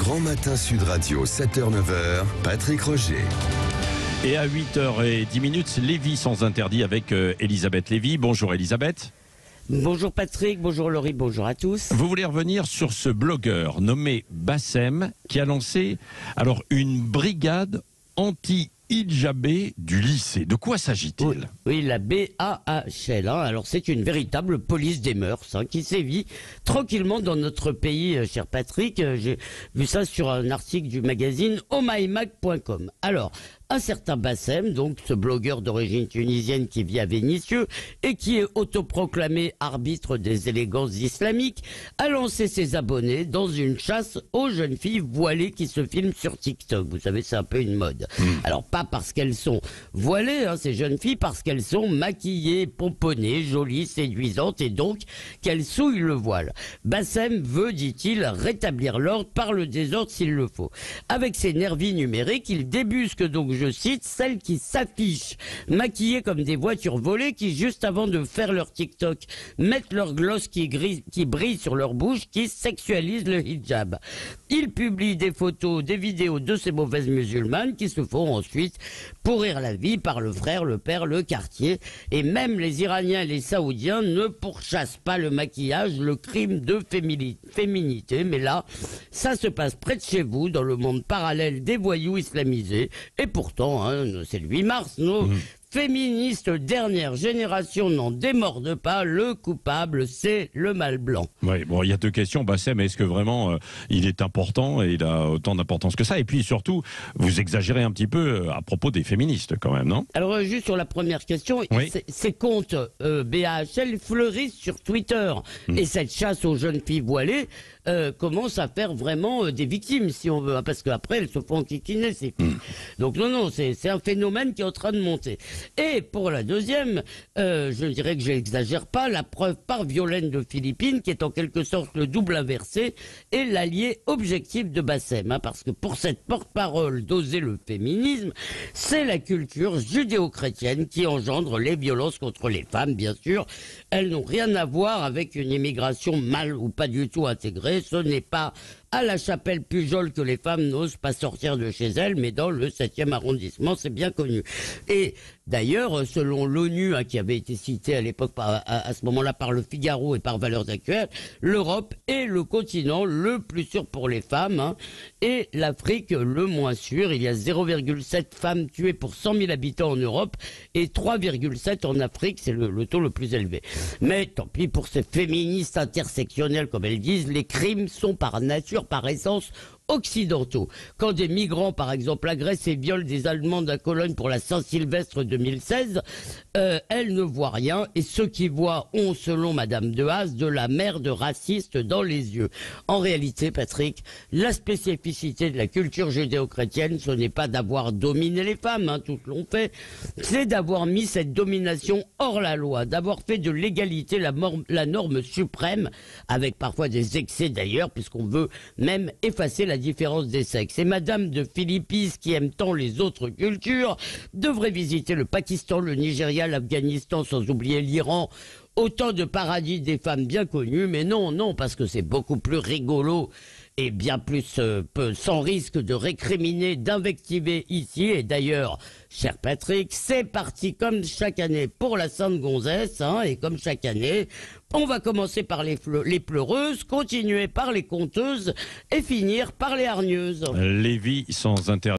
Grand Matin Sud Radio, 7h-9h, Patrick Roger. Et à 8h10, Lévi sans interdit avec Elisabeth Lévy. Bonjour Elisabeth. Bonjour Patrick, bonjour Laurie, bonjour à tous. Vous voulez revenir sur ce blogueur nommé Bassem qui a lancé une brigade anti-hijabée du lycée. De quoi s'agit-il ? Oui, la BAHL. Alors c'est une véritable police des mœurs qui sévit tranquillement dans notre pays, cher Patrick. J'ai vu ça sur un article du magazine omymag.com. Alors, un certain Bassem, donc ce blogueur d'origine tunisienne qui vit à Vénissieux et qui est autoproclamé arbitre des élégances islamiques, a lancé ses abonnés dans une chasse aux jeunes filles voilées qui se filment sur TikTok. Vous savez, c'est un peu une mode. Alors pas parce qu'elles sont voilées, ces jeunes filles, parce qu'elles sont maquillées, pomponnées, jolies, séduisantes et donc qu'elles souillent le voile. Bassem veut, dit-il, rétablir l'ordre par le désordre s'il le faut. Avec ses nervis numériques, il débusque donc, je cite, celles qui s'affichent maquillées comme des voitures volées qui, juste avant de faire leur TikTok, mettent leur gloss qui brille sur leur bouche, qui sexualise le hijab. Il publie des photos, des vidéos de ces mauvaises musulmanes qui se font ensuite pourrir la vie par le frère, le père, le quartier. Et même les Iraniens et les Saoudiens ne pourchassent pas le maquillage, le crime de féminité. Mais là, ça se passe près de chez vous, dans le monde parallèle des voyous islamisés. Et pourtant, c'est le 8 mars, nos féministes dernière génération n'en démordent pas. Le coupable, c'est le mâle blanc. Oui, bon, il y a deux questions. Bassem, est-ce que vraiment il est important et il a autant d'importance que ça? Et puis surtout, vous exagérez un petit peu à propos des féministes quand même, non? Alors juste sur la première question, oui. Ces comptes BAHL fleurissent sur Twitter. Et cette chasse aux jeunes filles voilées commence à faire vraiment des victimes, si on veut. Parce qu'après, elles se font enquiquiner, ces filles. Donc non, c'est un phénomène qui est en train de monter. Et pour la deuxième, je dirais que je n'exagère pas, la preuve par Violaine de Philippines, qui est en quelque sorte le double inversé, et l'allié objectif de Bassem. Parce que pour cette porte-parole d'oser le féminisme, c'est la culture judéo-chrétienne qui engendre les violences contre les femmes, bien sûr. Elles n'ont rien à voir avec une immigration mal ou pas du tout intégrée. Ce n'est pas à la chapelle Pujol que les femmes n'osent pas sortir de chez elles, mais dans le 7e arrondissement, c'est bien connu. Et d'ailleurs, selon l'ONU, qui avait été citée à l'époque, à ce moment-là, par le Figaro et par Valeurs Actuelles, l'Europe est le continent le plus sûr pour les femmes, et l'Afrique le moins sûr. Il y a 0,7 femmes tuées pour 100 000 habitants en Europe, et 3,7 en Afrique, c'est le taux le plus élevé. Mais tant pis pour ces féministes intersectionnelles, comme elles disent, les crimes sont par nature, par essence, occidentaux. Quand des migrants, par exemple, agressent et violent des Allemandes à Cologne pour la Saint-Sylvestre 2016, elles ne voient rien, et ceux qui voient ont, selon Madame de Haas, de la merde raciste dans les yeux. En réalité, Patrick, la spécificité de la culture judéo-chrétienne, ce n'est pas d'avoir dominé les femmes, toutes l'ont fait, c'est d'avoir mis cette domination hors la loi, d'avoir fait de l'égalité la norme suprême, avec parfois des excès d'ailleurs, puisqu'on veut même effacer la différence des sexes. Et Madame de Philippines, qui aime tant les autres cultures, devrait visiter le Pakistan, le Nigeria, l'Afghanistan, sans oublier l'Iran. Autant de paradis des femmes bien connues, mais non, parce que c'est beaucoup plus rigolo et bien plus sans risque de récriminer, d'invectiver ici. Et d'ailleurs, cher Patrick, c'est parti comme chaque année pour la Sainte Gonzesse, et comme chaque année, on va commencer par les pleureuses, continuer par les conteuses et finir par les hargneuses. Lévi sans interdit.